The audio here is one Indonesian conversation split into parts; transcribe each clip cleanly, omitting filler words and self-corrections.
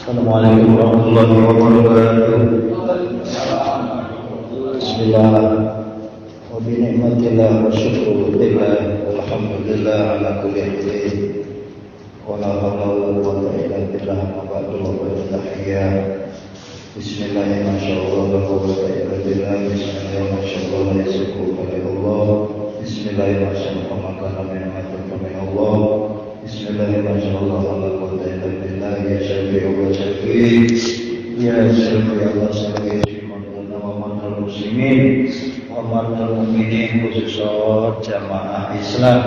Assalamualaikum warahmatullahi wabarakatuh. Bismillah wa bi ni'matillah wa syukurillah walhamdulillah ala kulli halin wa la hawla wa la quwwata illa billah wa ba'du wa tahiyyah. Bismillahirrahmanirrahim wa la quwwata illa billah. Bismillahirrahmanirrahim wa syukurillah. Bismillahirrahmanirrahim wa kana min Allah. Bismillahirrahmanirrahim wa la quwwata illa billah. Ya syafi'u wa syafi'i ya syafi'i Allah syafi'i wa manal muslimin wa manal mu'minin khususnya jamaah Islam.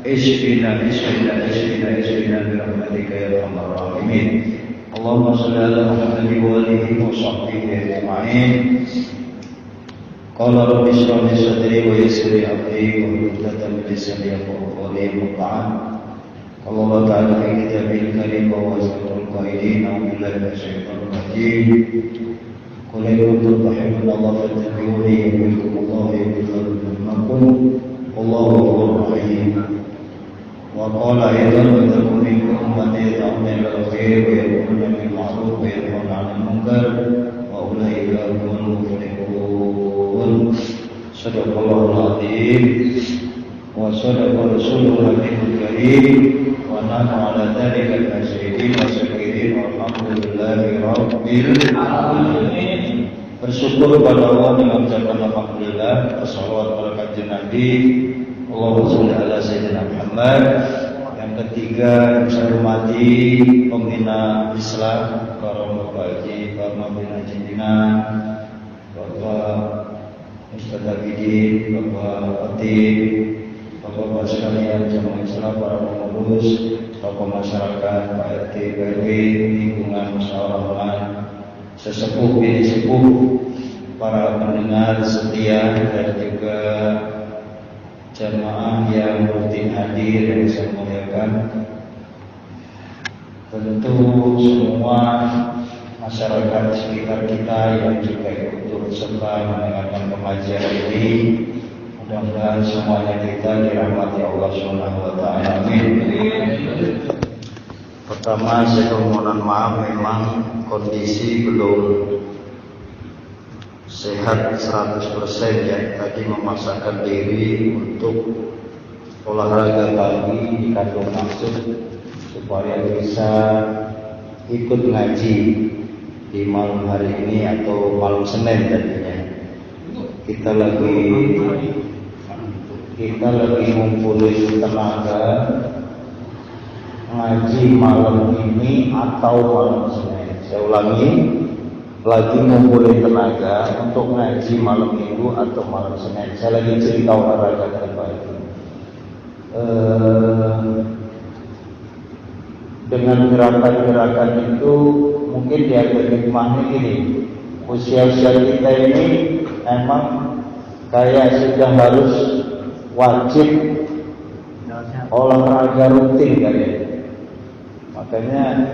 Isbina bi rahmatika ya arhamar rahimin. Allahumma shalli ala Muhammad wa alihi wa sahbihi ajma'in. Qala rabbi shrah li sadri wa yassir li amri wa hlul min lisani yafqahu qawli. Allah Ta'ala fi kitabil karim wa wasful qailin wa billahi minasyaitonir rajim. Qul in kuntum tuhibbuna Allah fattabi'uni yuhibbukum Allah wa yaghfir lakum wallahu ghafurur rahim. Wa qala aidan wa takum minkum ummatan yad'una ila al-khair wa ya'muruna bil ma'ruf wa yanhauna 'anil munkar wa ulaika humul muflihun. Shadaqallahul 'azim wa sadaqa rasulul habibul karim. Wa nahnu ala dzalika al-syahidin wa syakidin walhamdulillahi rabbil alamin. Bersyukur kepada Allah dengan ucapan alhamdulillah, wassalatu ala kanjeng Nabi Allahumma sholli ala sayyidina Muhammad. Yang ketiga yang saya hormati pembina Islam para Bapak pembina Jinjingan, Bapak Ustaz Abidin, Bapak Fatih, Bapak-bapak sekalian jamaah Islam, para pengurus, tokoh masyarakat, Pak RT, PRW, lingkungan, musyawarah, sesepuh, bini sepuh, para pendengar setia dan juga jamaah yang rutin hadir yang saya muliakan. Tentu semua masyarakat sekitar kita yang juga ikut turut serta mendengarkan pengajian ini. Mudah-mudahan semuanya kita dirahmati Allah Subhanahu wa taala. Amin. Pertama saya mohon maaf, memang kondisi belum sehat 100% ya. Tadi memaksakan diri untuk olahraga pagi di kantor maksud supaya bisa ikut ngaji di malam hari ini atau malam Senin tadinya. Kita lagi ngumpulin tenaga ngaji malam ini atau malam Senin. Saya ulangi, lagi ngumpulin tenaga untuk ngaji malam Minggu atau malam Senin. Saya lagi cerita olahraga terbaik. Dengan gerakan-gerakan itu mungkin diambil hikmahnya gini. Usia-usia kita ini emang kayak sudah harus wajib olahraga rutin kali. Makanya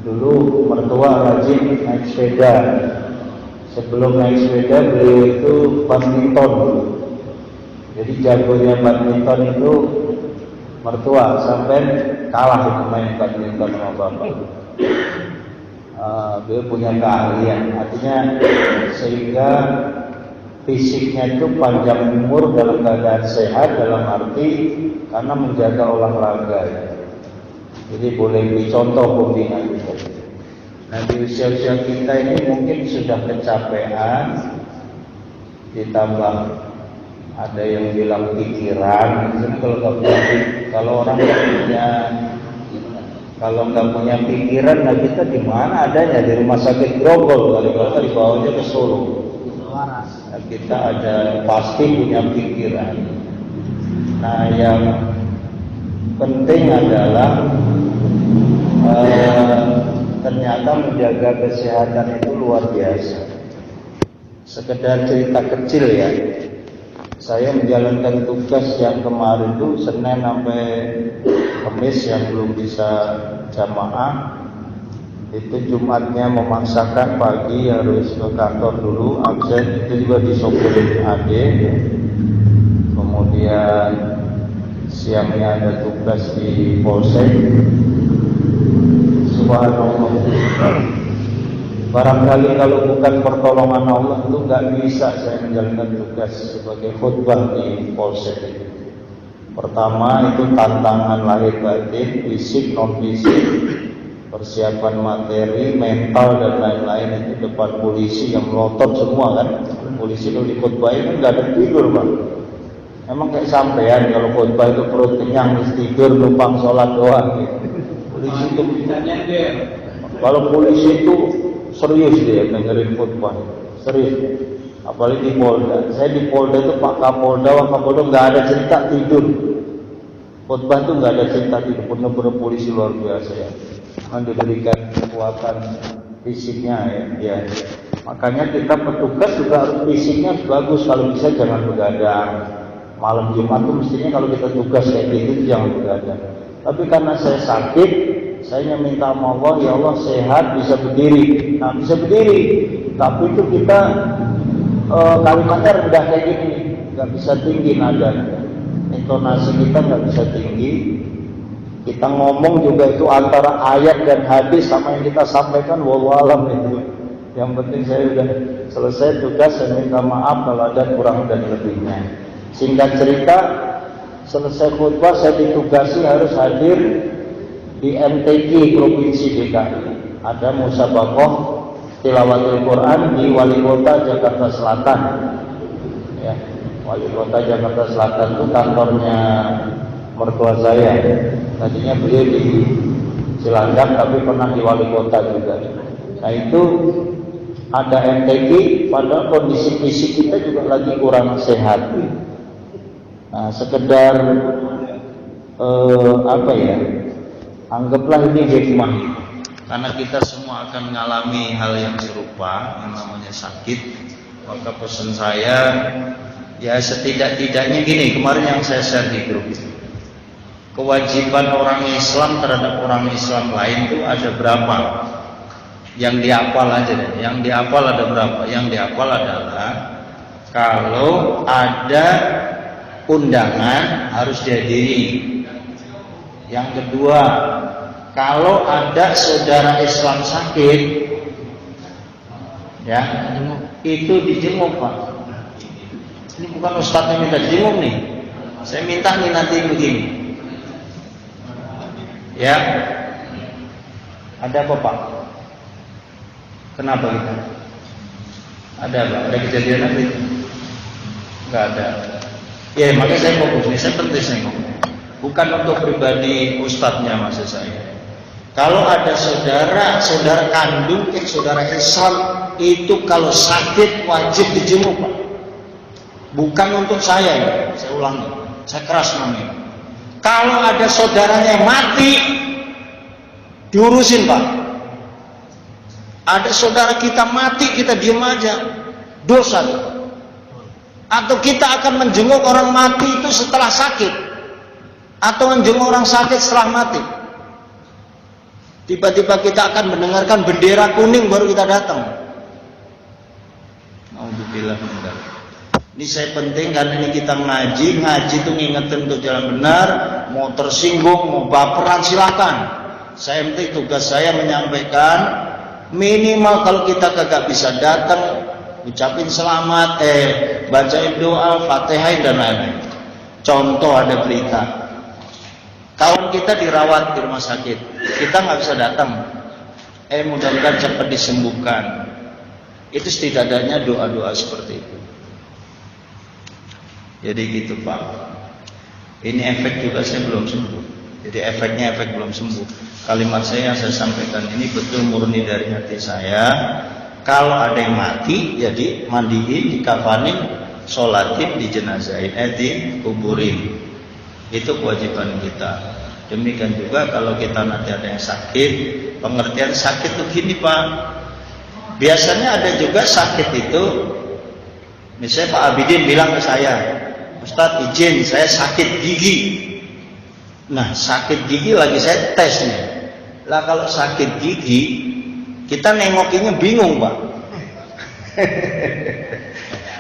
dulu mertua rajin naik sepeda. Sebelum naik sepeda beliau itu badminton. Jadi jagonya badminton itu mertua, sampai kalah itu main badminton sama bapak. Beliau punya keahlian, artinya sehingga fisiknya itu panjang umur dalam keadaan sehat, dalam arti karena menjaga olahraga. Jadi boleh dicontoh pembina kita. Nah di usia-usia kita ini mungkin sudah kecapean, ditambah ada yang bilang pikiran. Jadi kalau nggak punya pikiran, nah kita di mana adanya? Di rumah sakit Grogol kali kalau dibawanya ke Solo. Nah, kita ada pasti punya pikiran. Nah yang penting adalah ternyata menjaga kesehatan itu luar biasa. Sekedar cerita kecil ya, saya menjalankan tugas yang kemarin itu Senin sampai Kamis yang belum bisa jamaah. Itu Jumatnya memaksakan pagi harus ke kantor dulu, absen, itu juga disopirin adik. Kemudian siangnya ada tugas di Polsek. subhanallah. Barangkali kalau bukan pertolongan Allah itu nggak bisa saya menjalankan tugas sebagai khutbah di Polsek itu. Pertama itu tantangan lahir batin, fisik, non fisik, persiapan materi, mental dan lain-lain itu depan polisi yang melotot semua kan. Polisi kalau dikhutbahin kan nggak ada tidur Pak. Emang kayak sampean kalau khutbah itu perut kenyang terus tidur numpang sholat doang gitu. Polisi itu kalau polisi itu serius dia dengerin khutbah, serius. Apalagi di Polda. Saya di Polda itu Pak Kapolda, nggak ada cerita tidur. Khutbah itu nggak ada cerita tidur, benar-benar polisi luar biasa ya. Diberikan kekuatan fisiknya ya. Makanya kita petugas juga harus fisiknya bagus, kalau bisa jangan begadang. Malam Jumat itu mestinya kalau kita tugas kayak gitu jangan begadang. Tapi karena saya sakit, saya minta sama Allah, ya Allah sehat bisa berdiri. Nah bisa berdiri, tapi itu kita kalimatnya rendah kayak gini, nggak bisa tinggi nadanya, intonasi kita nggak bisa tinggi. Kita ngomong juga itu antara ayat dan hadis sama yang kita sampaikan, wallahu alam itu. Yang penting saya sudah selesai tugas, saya minta maaf kalau ada kurang dan lebihnya. Singkat cerita, selesai khutbah saya ditugasi harus hadir di MTQ Provinsi DKI. Ada musabaqah tilawatul Quran di Wali Kota Jakarta Selatan. Ya, Wali Kota Jakarta Selatan itu kantornya mertua saya. Tadinya beliau di Cilandak tapi pernah di Wali Kota juga. Nah itu ada MTQ, padahal kondisi fisik kita juga lagi kurang sehat. Nah sekedar anggaplah ini hikmah, karena kita semua akan mengalami hal yang serupa, yang namanya sakit. Maka pesan saya, ya setidak-tidaknya gini, kemarin yang saya share di grup itu, kewajiban orang Islam terhadap orang Islam lain itu ada berapa? Yang dihafal aja deh. Yang dihafal ada berapa? Yang dihafal adalah kalau ada undangan harus dihadiri. Yang kedua, kalau ada saudara Islam sakit, ya itu dijenguk Pak. Ini bukan ustadznya minta dijenguk nih, saya minta nih nanti begini. Ya, ada apa Pak? Kenapa kita? Ada apa? Ada kejadian apa itu? Enggak ada. Ya makanya saya fokus nih, saya penting saya ngomong. Bukan untuk pribadi ustadznya maksud saya. Kalau ada saudara kandung, saudara Islam itu kalau sakit wajib dijenguk Pak. Bukan untuk saya ya, saya ulangi, saya keras namanya. Kalau ada saudaranya mati, diurusin Pak. Ada saudara kita mati, kita diem aja, dosa. Atau kita akan menjenguk orang mati itu setelah sakit, atau menjenguk orang sakit setelah mati. Tiba-tiba kita akan mendengarkan bendera kuning baru kita datang. Alhamdulillah. Ini saya penting karena ini kita ngaji itu ngingetin untuk jalan benar. Mau tersinggung, mau baperan silakan. Saya penting tugas saya menyampaikan, minimal kalau kita kagak bisa datang, ucapin selamat, bacain doa, Fatihah dan lain-lain. Contoh ada berita, kawan kita dirawat di rumah sakit, kita nggak bisa datang. Mudah-mudahan cepat disembuhkan. Itu setidaknya doa-doa seperti itu. Jadi gitu Pak. Ini efek juga saya belum sembuh. Jadi efeknya belum sembuh. Kalimat saya yang saya sampaikan ini betul murni dari hati saya. Kalau ada yang mati, jadi mandiin, dikafanin, sholatin, dijenazahin, dikuburin. Itu kewajiban kita. Demikian juga kalau kita nanti ada yang sakit, pengertian sakit itu gini Pak. Biasanya ada juga sakit itu, misalnya Pak Abidin bilang ke saya, Ustadz izin saya sakit gigi. Nah sakit gigi lagi saya tes nih. Lah kalau sakit gigi kita nengokinya bingung Pak.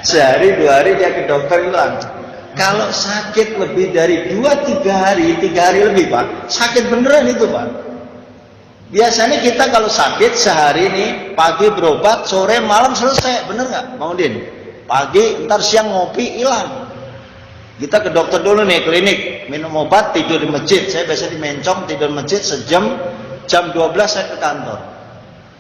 Sehari 2 hari dia ke dokter bilang, kalau sakit lebih dari 2-3 hari, 3 hari lebih Pak, sakit beneran itu Pak. Biasanya kita kalau sakit sehari nih, pagi berobat, sore malam selesai, bener nggak, Bang Udin? Pagi, ntar siang ngopi, hilang. Kita ke dokter dulu nih, klinik, minum obat, tidur di masjid. Saya biasa di Mencong, tidur di masjid sejam, jam 12 saya ke kantor.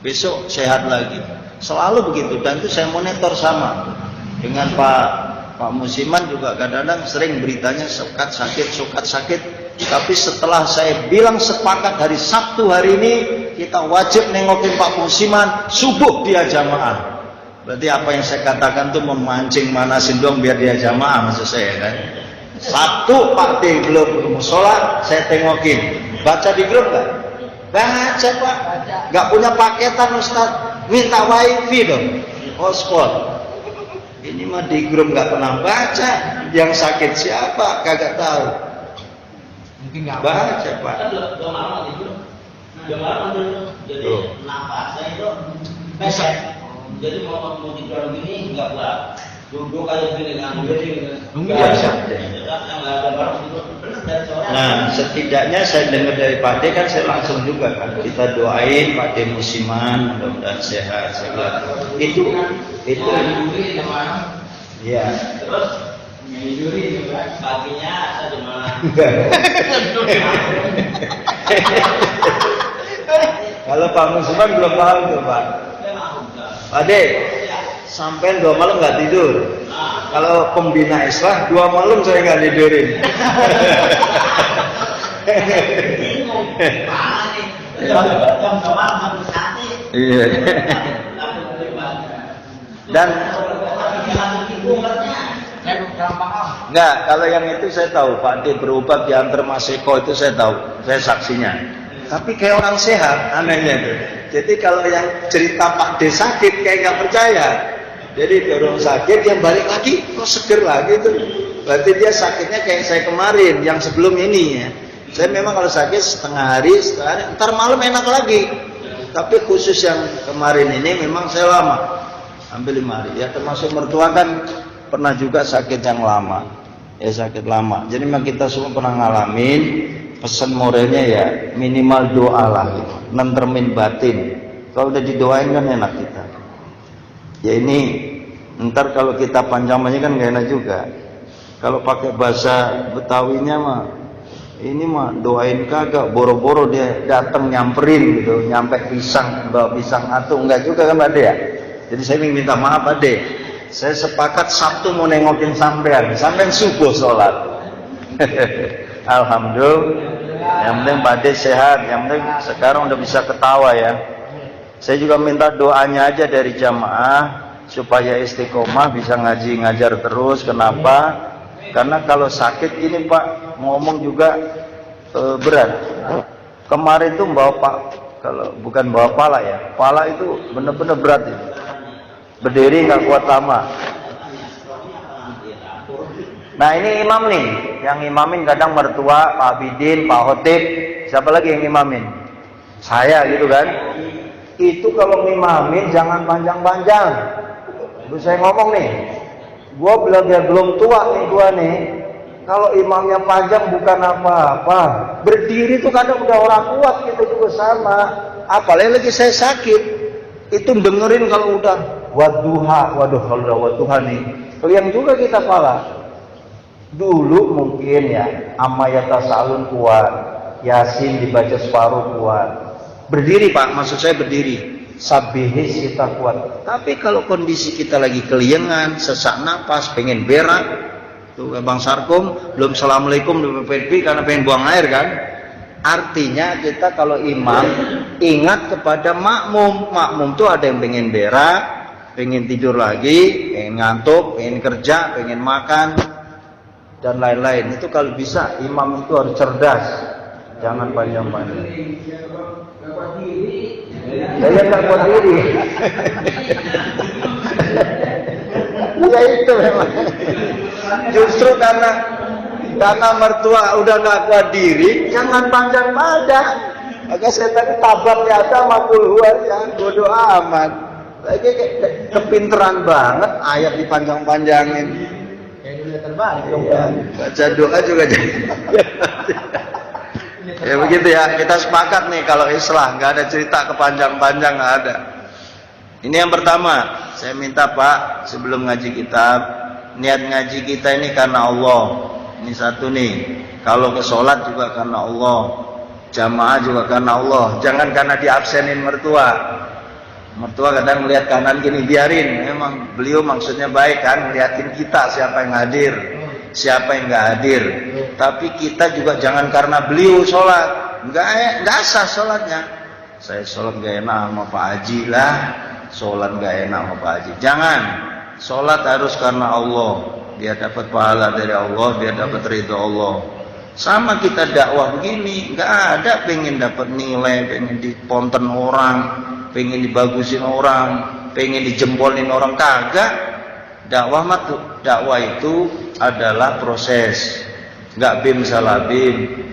Besok sehat lagi. Selalu begitu, dan itu saya monitor sama dengan Pak Musiman juga kadang-kadang sering beritanya sukat sakit. Tapi setelah saya bilang sepakat hari Sabtu hari ini kita wajib nengokin Pak Musiman, subuh dia jamaah. Berarti apa yang saya katakan tuh memancing manasin dong biar dia jamaah, maksud saya kan. Sabtu Pak D belum musola, saya tengokin. Baca di grup nggak? Baca Pak. Nggak punya paketan Ustaz, minta wifi dong, hotspot. Ini mah di grup nggak pernah baca. Yang sakit siapa? Kagak tahu. Mungkin nggak baca Pak. Dua malam itu, jadi napasnya itu pesek. Jadi mau tidur gini nggak kuat. Duduk aja gini biasa. Nah, setidaknya saya dengar dari Pak D kan saya langsung juga kan kita doain Pak D Musiman mudah-mudahan sehat. Saya bilang itu ya. Terus nyuri juga paginya saya di mana? Kalau Pak Musiman belum paham tuh Pak. Pak D, sampai 2 malam nggak tidur. Kalau pembina Islah 2 malam saya nggak tidurin. Iya. Dan nggak, kalau yang itu saya tahu Pak D berobat diantar Mas Eko itu saya tahu, saya saksinya. Tapi kayak orang sehat, anehnya itu. Jadi kalau yang cerita Pak D sakit kayak nggak percaya. Jadi orang sakit yang balik lagi, kok seger lagi tuh. Berarti dia sakitnya kayak saya kemarin, yang sebelum ini ya. Saya memang kalau sakit setengah hari, ntar malam enak lagi. Tapi khusus yang kemarin ini memang saya lama, hampir 5 hari. Ya termasuk mertua kan pernah juga sakit yang lama, ya sakit lama. Jadi memang kita semua pernah ngalamin. Pesan moralnya ya minimal doa lah, gitu. Nentermin batin. Kalau udah didoain kan enak kita. Ya ini ntar kalau kita panjang-panjang kan gak enak juga. Kalau pakai bahasa Betawinya mah ini mah doain kagak, boro-boro dia datang nyamperin gitu, nyampe pisang, bawa pisang atuh, enggak juga kan Pak De ya. Jadi saya minta maaf Pak De. Saya sepakat Sabtu mau nengokin sampean subuh sholat. Alhamdulillah. Yang penting Pak De sehat, yang penting sekarang udah bisa ketawa ya. Saya juga minta doanya aja dari jamaah supaya istiqomah bisa ngaji ngajar terus. Kenapa? Karena kalau sakit ini Pak ngomong juga berat. Kemarin tuh bawa Pak, kalau bukan bawa pala ya, pala itu bener-bener berat itu. Berdiri nggak kuat lama. Nah ini imam nih, yang imamin kadang mertua, Pak Abidin, Pak Hotib, siapa lagi yang imamin? Saya gitu kan. Itu kalau ngimamin jangan panjang-panjang. Terus saya ngomong nih, gua belajar belum tua nih gua nih. Kalau imamnya panjang bukan apa-apa. Berdiri tuh kadang udah orang kuat, kita juga sama. Apalagi lagi saya sakit, itu dengerin kalau udah wadduha, waduh kalau udah wadduha nih, kalian juga kita pala. Dulu mungkin ya, amma yatasalun kuat, Yasin dibaca separuh kuat. Berdiri Pak, maksud saya berdiri. Sabihis kita kuat. Tapi kalau kondisi kita lagi keliengan, sesak napas, pengen berak, tuh Bang Sarkum, belum assalamualaikum, belum PPP karena pengen buang air kan. Artinya kita kalau imam ingat kepada makmum. Makmum tuh ada yang pengen berak, pengen tidur lagi, pengen ngantuk, pengen kerja, pengen makan, dan lain-lain. Itu kalau bisa imam itu harus cerdas, jangan panjang-panjang. Saya tak kuat diri. Ya itu memang. Justru karena mertua udah nggak kuat diri, jangan panjang-panjang. Maka saya tadi tabak nyata makul ya bodoh amat. Lagi kepinteran banget ayat dipanjang-panjangin. Kayak udah terbalik dong. Baca doa juga jadi. Ya begitu ya, kita sepakat nih kalau islah, nggak ada cerita kepanjang-panjang, nggak ada. Ini yang pertama, saya minta Pak, sebelum ngaji kitab, niat ngaji kita ini karena Allah. Ini satu nih, kalau ke sholat juga karena Allah, jamaah juga karena Allah, jangan karena diabsenin mertua. Mertua kadang melihat kanan gini, biarin, memang beliau maksudnya baik kan, ngeliatin kita siapa yang hadir, siapa yang nggak hadir. Tapi kita juga jangan karena beliau sholat, nggak sah sholatnya. Saya sholat nggak enak sama Pak Haji lah, sholat nggak enak sama Pak Haji. Jangan, sholat harus karena Allah, biar dapat pahala dari Allah, biar dapat ridho Allah. Sama kita dakwah begini, nggak ada pengen dapat nilai, pengen diponten orang, pengen dibagusin orang, pengen dijempolin orang, kagak. Dakwah itu adalah proses, nggak bim salah bim.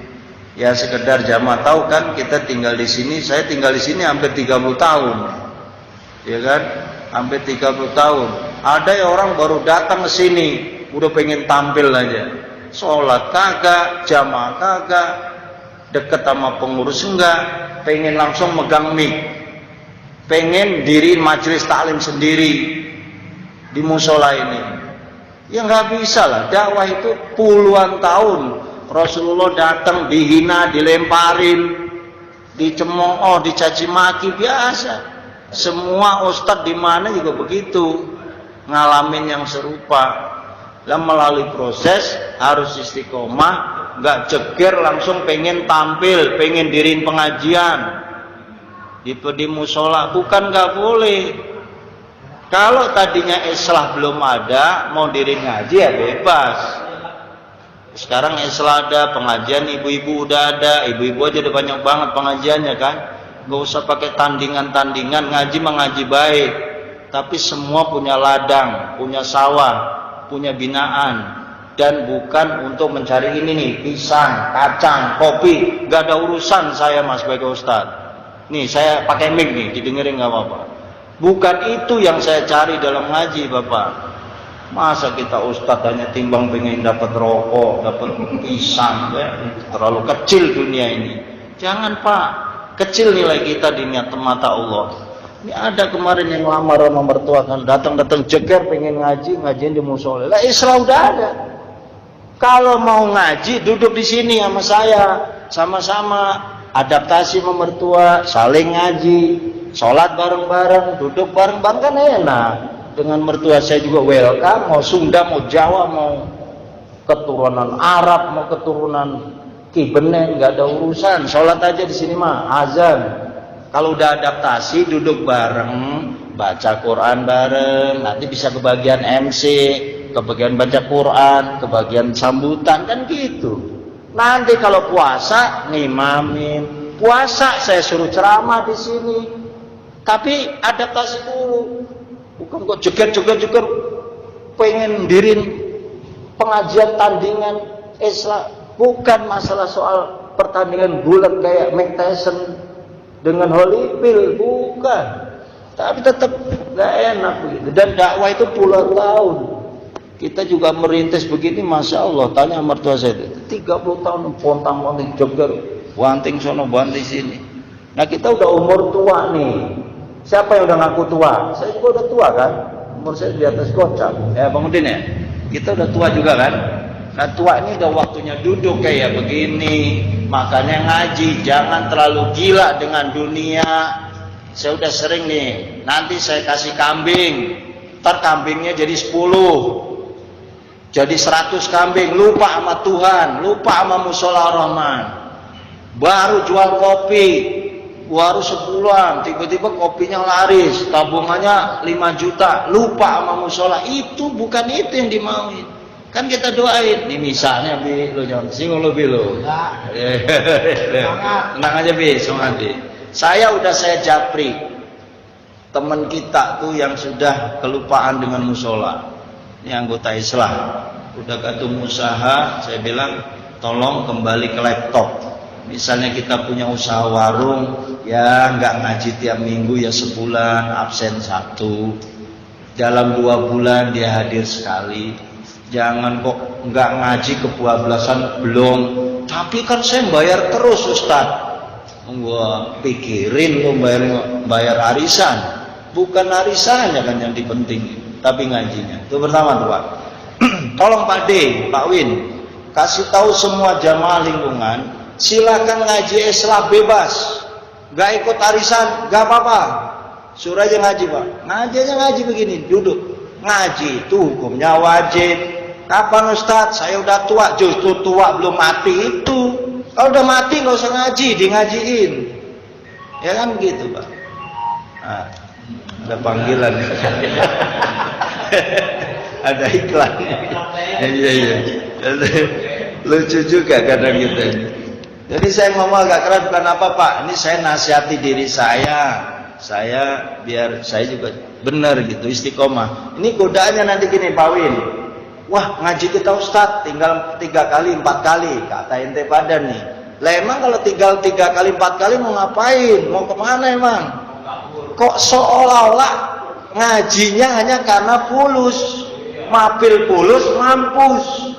Ya sekedar jamaah tahu kan, kita tinggal di sini, saya tinggal di sini hampir 30 tahun, ya kan, hampir 30 tahun. Ada yang orang baru datang ke sini, udah pengen tampil aja, sholat kagak, jamaah kagak, deket sama pengurus enggak, pengen langsung megang mic, pengen diri majelis taklim sendiri di musola ini. Ya nggak bisa lah, dakwah itu puluhan tahun. Rasulullah datang dihina, dilemparin, dicemooh, dicaci maki, biasa. Semua ustadz di mana juga begitu, ngalamin yang serupa. Dan melalui proses harus istiqomah, nggak ceger langsung pengen tampil, pengen diriin pengajian di musola, bukan, nggak boleh. Kalau tadinya islah belum ada, mau diri ngaji ya bebas. Sekarang islah ada, pengajian ibu-ibu udah ada, ibu-ibu aja udah banyak banget pengajiannya kan. Gak usah pakai tandingan-tandingan, ngaji mengaji baik. Tapi semua punya ladang, punya sawah, punya binaan. Dan bukan untuk mencari ini nih, pisang, kacang, kopi. Gak ada urusan saya mas sebagai ustadz. Nih saya pakai mic nih, didengerin gak apa-apa. Bukan itu yang saya cari dalam ngaji Bapak. Masa kita ustadz hanya timbang pengen dapat rokok, dapat pisang, ya? Terlalu kecil dunia ini. Jangan Pak, kecil nilai kita di mata Allah. Ini ada kemarin yang lamar sama mertua kan, datang jeger pengen ngajiin di musola. Lah Islam udah ada. Kalau mau ngaji duduk di sini sama saya, sama-sama adaptasi sama mertua, saling ngaji, sholat bareng-bareng, duduk bareng-bareng kan enak. Dengan mertua saya juga welcome, mau Sunda, mau Jawa, mau keturunan Arab, mau keturunan Kibenen, nggak ada urusan. Sholat aja di sini mah, azan. Kalau udah adaptasi, duduk bareng, baca Quran bareng, nanti bisa kebagian MC, kebagian baca Quran, kebagian sambutan, kan gitu. Nanti kalau puasa, ngimamin. Puasa saya suruh ceramah di sini. Tapi adaptasi dulu. Bukan kok jeger pengen dirin pengajian tandingan Islam. Bukan masalah soal pertandingan bulat kayak Mike Tyson dengan Holyfield, bukan. Tapi tetap gak enak begitu. Dan dakwah itu puluhan tahun. Kita juga merintis begini, masya Allah. Tanya mertua saya itu 30 tahun pontang-ponting jeger, banting sono, banting sini. Nah kita udah umur tua nih. Siapa yang udah ngaku tua? Saya juga udah tua kan, umur saya di atas gocap. Ya Bang Udin ya, kita udah tua juga kan. Nah tua ini udah waktunya duduk kayak begini. Makanya ngaji, jangan terlalu gila dengan dunia. Saya udah sering nih, nanti saya kasih kambing, ntar kambingnya jadi 10, jadi 100 kambing, lupa sama Tuhan, lupa sama musola Rahman. Baru jual kopi, baru sebulan, tiba-tiba kopinya laris, tabungannya 5 juta, lupa sama musola. Itu bukan itu yang dimauin. Kan kita doain, nih misalnya Bi, lo jangan singgung lo Bi lo. Tenang aja Bi, semangat Bi. Saya japri teman kita tuh yang sudah kelupaan dengan musola. Ini anggota Islam, udah ketum usaha, saya bilang tolong kembali ke laptop. Misalnya kita punya usaha warung, ya nggak ngaji tiap minggu ya sebulan absen 1. Dalam 2 bulan dia hadir sekali. Jangan kok nggak ngaji kebablasan belum Tapi kan saya bayar terus Ustaz. Gua pikirin lu bayar arisan. Bukan arisannya kan yang dipenting, tapi ngajinya. Itu pertama tuh Pak. Tolong Pak D, Pak Win, kasih tahu semua jamaah lingkungan, silakan ngaji Islam bebas. Gak ikut arisan, gak apa-apa. Suruh aja ngaji Pak. Ngaji aja ngaji begini, duduk. Ngaji itu hukumnya wajib. Kapan Ustaz? Saya udah tua, justru tua belum mati itu. Kalau udah mati nggak usah ngaji, di ngajiin. Ya kan begitu Pak. Nah, ada panggilan. Ada iklan. Iya. Lucu juga kadang gitu. Jadi saya ngomong agak keras bukan apa Pak. Ini saya nasihati diri saya. Saya biar saya juga benar gitu, istiqomah. Ini godaannya nanti gini Pak Win. Wah ngaji kita Ustadz tinggal 3 kali 4 kali. Kata ente pada nih. Lah emang kalau tinggal 3 kali 4 kali mau ngapain? Mau kemana emang? Kok seolah-olah ngajinya hanya karena fulus. Mapil fulus mampus.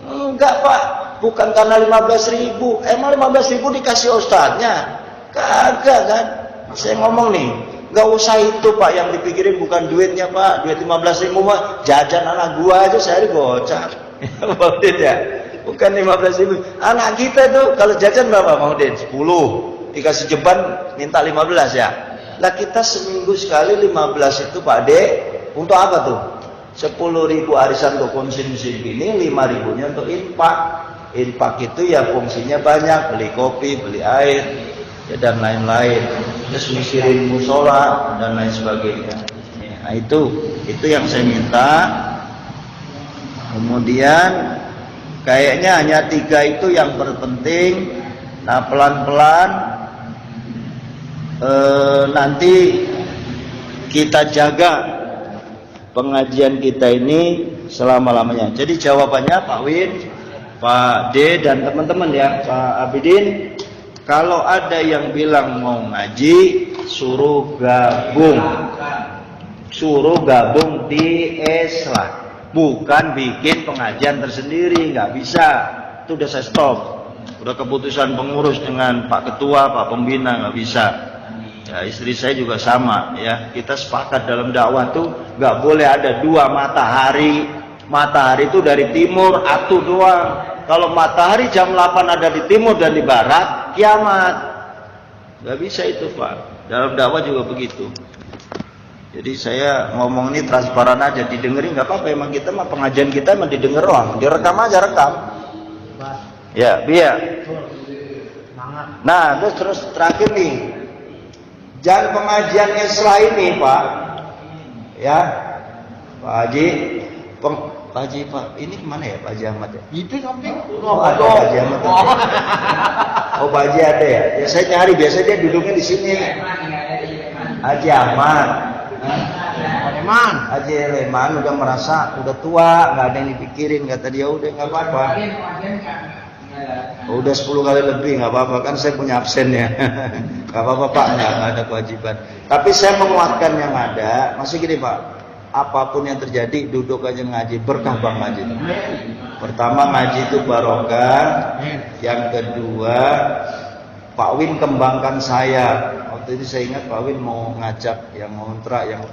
Enggak Pak, bukan karena 15.000. Emang 15.000 dikasih ustadznya? Kagak kan? Saya ngomong nih, nggak usah itu Pak yang dipikirin bukan duitnya Pak. Duit 15.000 Pak, jajan anak gua aja sehari gocap. Maudin ya? Bukan 15.000. Anak kita tuh kalau jajan berapa Maudin? 10. Dikasih jeban minta 15 ya. Lah kita seminggu sekali 15 itu Pak De, untuk apa tuh? 10.000 arisan untuk konsumsi gini, 5.000-nya untuk infak. Infak itu ya fungsinya banyak, beli kopi, beli air, ya dan lain-lain. Terus ngisirin musola dan lain sebagainya. Nah itu yang saya minta. Kemudian kayaknya hanya 3 itu yang terpenting. Nah pelan-pelan nanti kita jaga pengajian kita ini selama-lamanya. Jadi jawabannya Pak Win, Pak D dan teman-teman ya, Pak Abidin, kalau ada yang bilang mau ngaji, suruh gabung di Islam, bukan bikin pengajian tersendiri, nggak bisa. Itu udah saya stop, udah keputusan pengurus dengan Pak Ketua, Pak Pembina, nggak bisa. Ya, istri saya juga sama ya. Kita sepakat dalam dakwah tuh nggak boleh ada 2 matahari. Matahari itu dari timur, atuh doang. Kalau matahari jam 8 ada di timur dan di barat, kiamat. Nggak bisa itu Pak. Dalam dakwah juga begitu. Jadi saya ngomong ini transparan aja, didengerin nggak apa-apa. Emang kita mah pengajian kita emang didengar doang. Direkam aja rekam. Ya, biar. Nah, terus terakhir nih. Jangan pengajian Islam ini Pak, ya Pak Haji, Pak Haji Pak, ini kemana ya Pak Haji Ahmad ya? Itu samping. Oh ada Pak Haji Ahmad. Oh Pak Haji ada ya? Ya saya nyari, biasanya dia duduknya di sini. Haji Ahmad, Leman. Haji Leman udah merasa udah tua, nggak ada yang dipikirin, kata dia udah nggak apa-apa. Udah 10 kali lebih nggak apa-apa, kan saya punya absennya. Nggak apa-apa Pak, nggak ada kewajiban. Tapi saya menguatkan yang ada. Masih gini Pak, apapun yang terjadi duduk aja ngaji, berkah Bang ngaji. Pertama ngaji itu barokah. Yang kedua Pak Win kembangkan saya. Waktu itu saya ingat Pak Win mau ngajak yang ngontrak, yang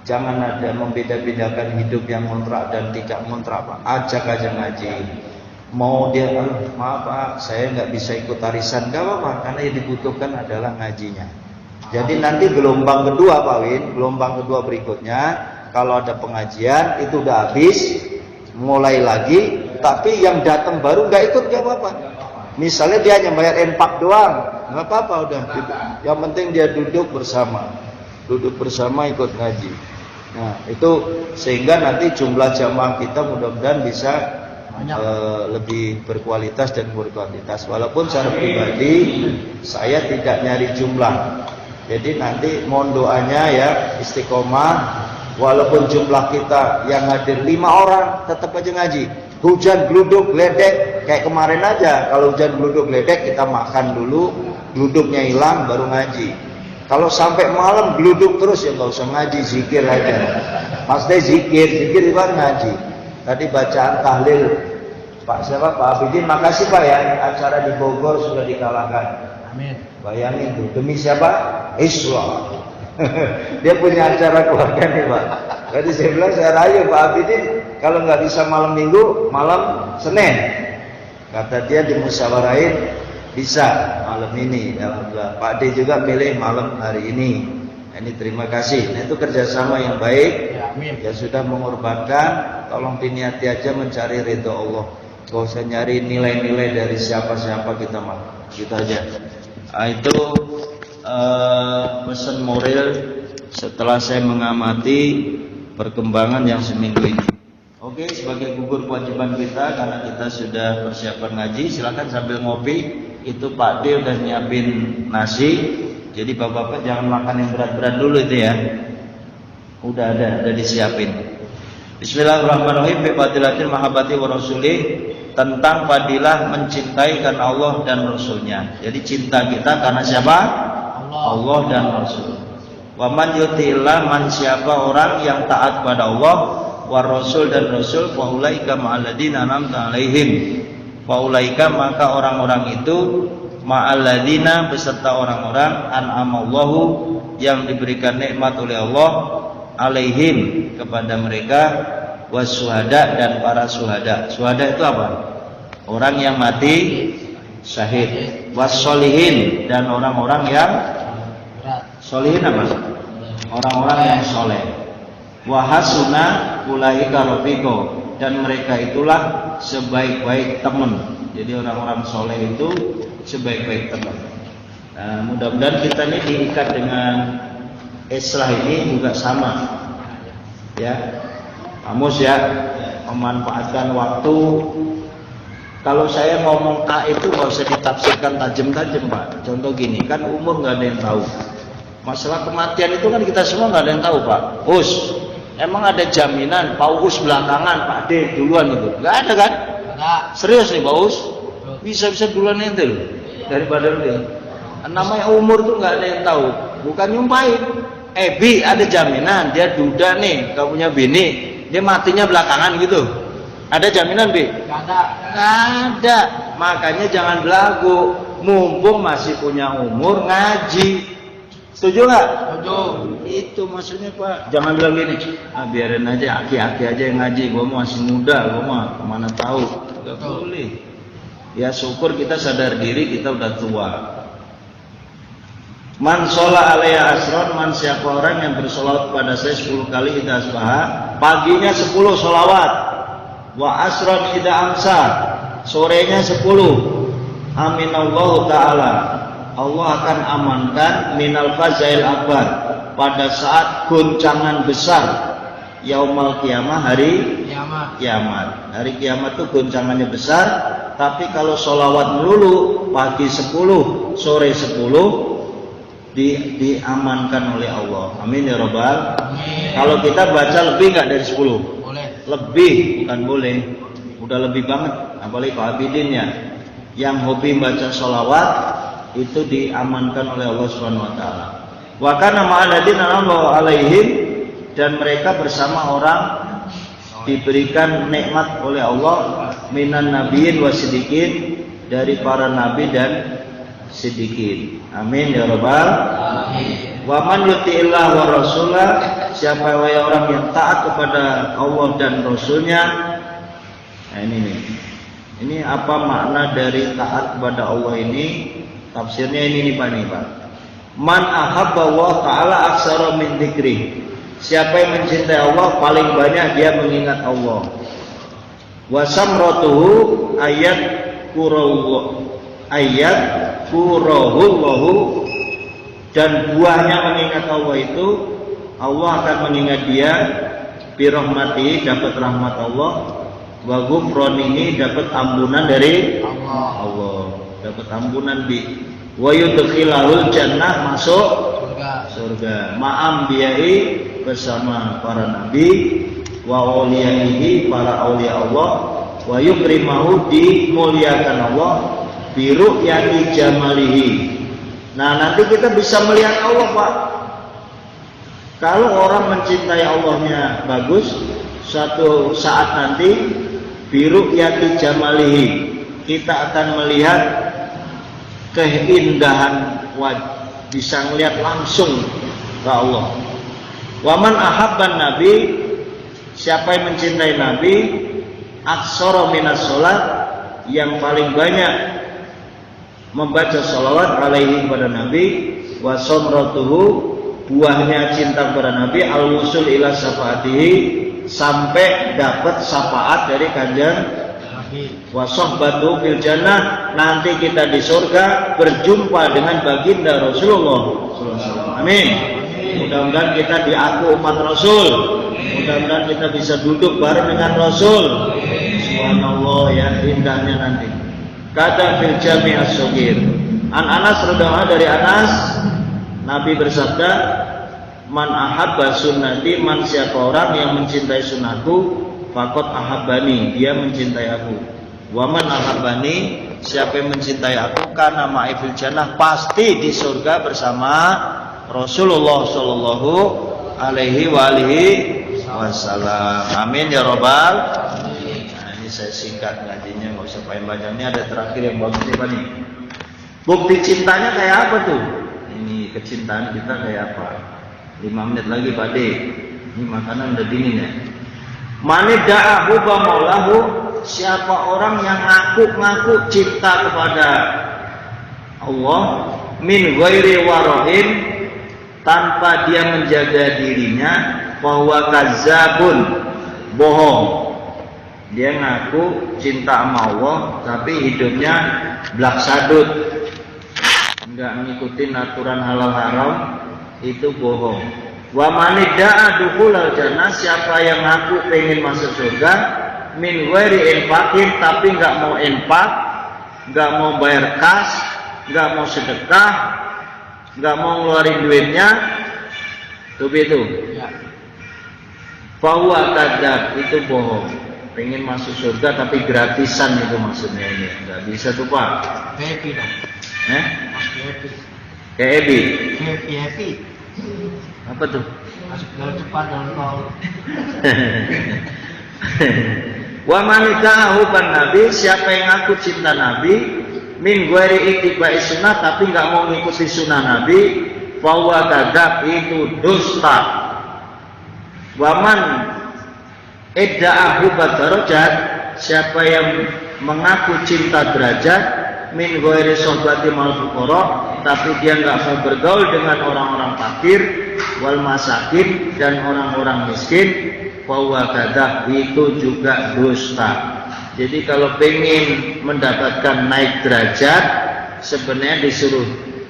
jangan ada membeda-bedakan hidup yang ngontrak dan tidak ngontrak Pak. Ajak aja ngaji. Mau dia, maaf Pak, saya nggak bisa ikut arisan, nggak apa-apa, karena yang dibutuhkan adalah ngajinya. Jadi nanti gelombang kedua Pak Win, gelombang kedua berikutnya, kalau ada pengajian itu udah habis, mulai lagi, tapi yang datang baru nggak ikut nggak apa-apa. Misalnya dia hanya bayar infak doang, nggak apa-apa udah. Yang penting dia duduk bersama ikut ngaji. Nah itu sehingga nanti jumlah jamaah kita mudah-mudahan bisa lebih berkualitas dan berkuantitas. Walaupun secara pribadi saya tidak nyari jumlah. Jadi nanti mohon doanya ya istiqomah. Walaupun jumlah kita yang hadir 5 orang, tetap aja ngaji. Hujan gluduk ledek kayak kemarin aja. Kalau hujan gluduk ledek kita makan dulu, gluduknya hilang baru ngaji. Kalau sampai malam gluduk terus ya nggak usah ngaji, zikir aja. Maksudnya zikir itu kan ngaji. Tadi bacaan tahlil Pak siapa? Pak Abidin, makasih Pak ya, acara di Bogor sudah dikalahkan. Amin. Bayangin tuh, demi siapa? Islam. Dia punya acara keluarga nih Pak. Jadi saya bilang, saya rayu Pak Abidin, kalau nggak bisa malam Minggu, malam Senin. Kata dia dimusyawarahin, bisa malam ini. Alhamdulillah. Pak D juga milih malam hari ini. Ini terima kasih. Nah, itu kerjasama yang baik. Ya, amin. Ya sudah mengorbankan. Tolong diniati aja mencari ridho Allah. Gak usah nyari nilai-nilai dari siapa-siapa, kita mah. Gitu aja. Nah, itu pesan moral setelah saya mengamati perkembangan yang seminggu ini. Oke, sebagai gugur kewajiban kita karena kita sudah persiapan ngaji, silakan sambil ngopi. Itu Pak D udah nyiapin nasi. Jadi bapak-bapak jangan makan yang berat-berat dulu itu ya. Udah disiapin. Bismillahirrahmanirrahim. Fi fadilatil mahabbati wa rasulih, tentang fadilah mencintai karena Allah dan Rasulnya. Jadi cinta kita karena siapa? Allah dan Rasul. Wa man yuti'illah, man siapa orang yang taat pada Allah wa Rasul dan Rasul, fa ulaika ma'alladzina an'amta 'alaihim. Fa ulaika, maka orang-orang itu ma'alladzina, beserta orang-orang an'amallahu, yang diberikan nikmat oleh Allah, alaihim, kepada mereka, wasuhada, dan para suhada. Suhada itu apa? Orang yang mati syahid. Wassolihin, dan orang-orang yang solihin apa? Orang-orang yang soleh. Wahasuna ulaika rafiqo, dan mereka itulah sebaik-baik teman. Jadi orang-orang soleh itu sebaik-baik teman. Nah, mudah-mudahan kita ini diikat dengan Islah ini juga sama. Ya, Amus ya, memanfaatkan waktu. Kalau saya ngomong K itu nggak usah ditafsirkan tajam-tajam Pak. Contoh gini, kan umur nggak ada yang tahu. Masalah kematian itu kan kita semua nggak ada yang tahu Pak. Us, emang ada jaminan Pak Us belakangan, Pak D duluan itu? Nggak ada kan? Enggak. Serius nih Pak Us? Bisa-bisa duluan ente loh daripada lu. Namanya umur tuh nggak ada yang tahu. Bukan nyumpahin. Bi ada jaminan dia duda nih, gak punya bini, dia matinya belakangan gitu. Ada jaminan Bi? Enggak ada. Nggak ada. Makanya jangan belagu. Mumpung masih punya umur, ngaji. Setuju nggak? Setuju. Itu maksudnya Pak. Jangan bilang gini, biarin aja, aki-aki aja yang ngaji. Gua masih muda, gua mah kemana tahu. Gak boleh. Ya syukur kita sadar diri kita udah tua. Man sholat alaiya asron, man siapa orang yang bersolawat pada saya 10 kali idza asbaha, paginya 10 solawat. Wa asron idza amsa, sorenya 10. Aminallahu ta'ala, Allah akan amankan minal fazail akbar, pada saat goncangan besar yaumal kiamah, hari kiamat. Hari kiamat itu goncangannya besar. Tapi kalau sholawat melulu, pagi 10, sore 10, diamankan oleh Allah. Amin ya Rabbal. Kalau kita baca lebih nggak dari 10? Boleh. Lebih, bukan boleh. Udah lebih banget. Apalagi Pak Abidin ya, yang hobi baca sholawat itu diamankan oleh Allah Subhanahu Wa Taala. Wa kana ma'aladin an'amallahu alaihim, dan mereka bersama orang diberikan nikmat oleh Allah, minan nabiyyin wasiddiqin, dari para nabi dan siddiqin. Amin ya Rabbal. Amin. Wa man yuti'illah wa rasulah, siapa orang yang taat kepada Allah dan Rasulnya. Nah ini nih. Ini apa makna dari taat kepada Allah ini? Tafsirnya ini nih Pak. Man ahabba Allah ta'ala aksara min dzikri. Siapa yang mencintai Allah paling banyak dia mengingat Allah. Wa samratuhu ayat kurahullahu, dan buahnya mengingat Allah itu, Allah akan mengingat dia, birahmati, dapat rahmat Allah, wa ghufranihi, dapat ampunan dari Allah, dapat ampunan bi, wa yudkhilahul jannah, masuk surga, ma'am biyai, bersama para nabi, wa awliyaihi, para awliya Allah, wa yukrimahu, dimuliakan Allah, biru'yati jamalihi. Nah nanti kita bisa melihat Allah Pak. Kalau orang mencintai Allahnya bagus, suatu saat nanti biru'yati jamalihi, kita akan melihat keindahan wajah, bisa melihat langsung ke Allah. Waman ahabban nabi, siapa yang mencintai nabi, aksara minas sholat, yang paling banyak membaca sholawat alaihi kepada nabi, wa somratuhu, buahnya cinta kepada nabi, al-wusul ila syafaatihi, sampai dapat syafaat dari kanjeng wa sohbatu fil jannah, nanti kita di surga berjumpa dengan baginda Rasulullah SAW. Amin. Mudah-mudahan kita diaku umat Rasul, mudah-mudahan kita bisa duduk bareng dengan Rasul. Subhanallah, ya indahnya nanti. Kata fil jami' as-saghir, an Anas radhiyallahu dari Anas, Nabi bersabda, man ahabba sunnati, man siapa orang yang mencintai sunnahku, faqad ahabbani, dia mencintai aku. Wa man ahabbani, siapa yang mencintai aku, kana ma'i fil jannah, pasti di surga bersama Rasulullah sallallahu alaihi wa alihi wasallam. Amin ya rabbal. Nah, ini saya singkat ngajinya, enggak usah panjang. Ini ada terakhir yang bagus nih, Pak nih. Bukti cintanya kayak apa tuh? Ini kecintaan kita kayak apa? 5 menit lagi Pak De. Ini makanan udah dingin ya. Mani da'ahu ba maulahu, siapa orang yang ngaku cinta kepada Allah, min ghairi warahin, tanpa dia menjaga dirinya, bahwa kadzabun, bohong. Dia ngaku cinta sama Allah, tapi hidupnya blaksadut, enggak ngikutin aturan halal haram, itu bohong. Wa manidda'a dukhulal jannah, siapa yang ngaku pengen masuk surga, min ghairi infaqin, tapi enggak mau infak, enggak mau bayar kas, enggak mau sedekah, enggak mau ngeluarin duitnya, tuh itu. Fahuwa kadzab, itu bohong. Pengen masuk surga tapi gratisan, itu maksudnya ini. Enggak bisa tuh Pak. Happy dong. Happy. Kayak Ebi. Happy. Apa tuh? Masuk dalam cepat dalam tol. Wa manikahu ban nabi, siapa yang ngaku cinta nabi, min ghairi ittiba'i sunnah, tapi enggak mau ngikuti sunnah nabi, fa huwa kadzab, itu dusta. Wa man idda'ahu badarajat, siapa yang mengaku cinta derajat, min ghairi sohbati mal fuqara, tapi dia enggak mau bergaul dengan orang-orang fakir, wal masakin, dan orang-orang miskin, bahwa kadzab, itu juga dusta. Jadi kalau pengen mendapatkan naik derajat, sebenarnya disuruh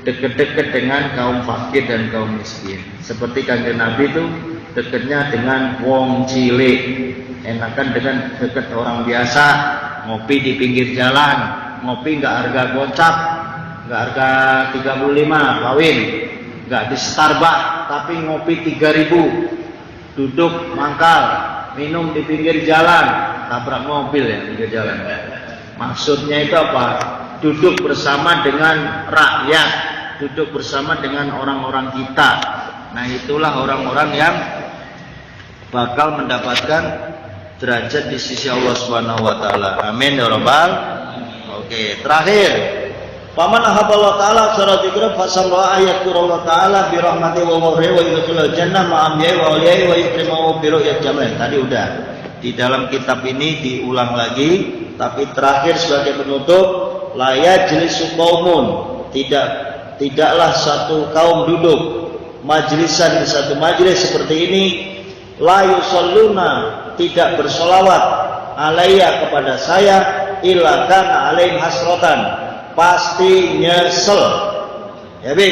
deket-deket dengan kaum fakir dan kaum miskin. Seperti kanjeng Nabi itu deketnya dengan wong cilik, enakan dengan deket orang biasa. Ngopi di pinggir jalan, ngopi nggak harga gocap, nggak harga 35 kawin, nggak di Starbucks, tapi ngopi 3.000, duduk mangkal, minum di pinggir jalan, tabrak mobil ya pinggir jalan. Maksudnya itu apa? Duduk bersama dengan rakyat, duduk bersama dengan orang-orang kita. Nah itulah orang-orang yang bakal mendapatkan derajat di sisi Allah Subhanahu wa taala. Amin ya rabbal. Oke, terakhir. Paman ahabballahu taala sura dzikra fasallahu ayatul taala bi rahmati wa ghafri wa yudkhilul jannah ma'ambiya wa awliyai wa yukrimu bi ru'yat jamal. Tadi udah. Di dalam kitab ini diulang lagi, tapi terakhir sebagai penutup, la yajlisu qaumun, tidaklah satu kaum duduk majlisan di satu majlis seperti ini, la yusalluna, tidak bersolawat alayya kepada saya, illa kana alaihim hasratan, pasti nyesel. Ya Bi,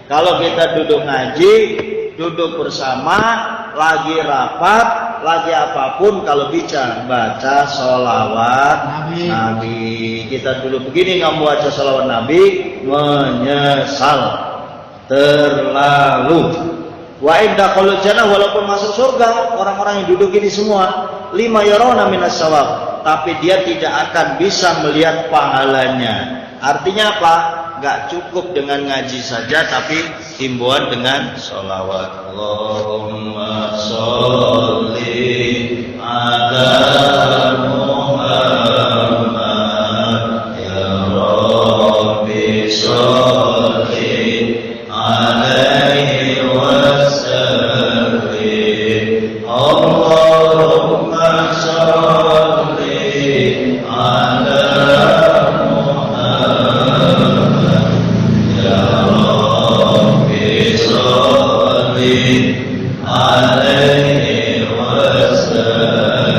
kalau kita duduk ngaji, duduk bersama, lagi rapat, lagi apapun, kalau bicara baca sholawat Nabi. Kita dulu begini nggak mau baca sholawat Nabi, menyesal terlalu. Wa inda qaulul jannah, walaupun masuk surga orang-orang yang duduk ini semua, lima yarawna minas shawab, tapi dia tidak akan bisa melihat pahalanya. Artinya apa? Gak cukup dengan ngaji saja, tapi himbauan dengan sholawat. Allahumma sholli ala Muhammad Allahumma sholli ala Muhammad ya Rabbi sholli alaihi wasallim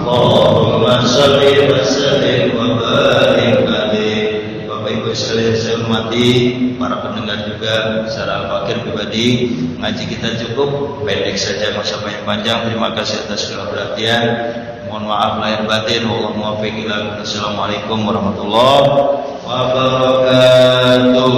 Allahumma sholli wa sallim wa barik alaihi. Bapak Ibu sekalian saya hormati, para pendengar juga secara fakir pribadi, ngaji kita cukup pendek saja, nggak usah panjang. Terima kasih atas segala perhatian. Mohon maaf lahir batin. Wallahu muwaffiq. Assalamualaikum warahmatullahi wabarakatuh.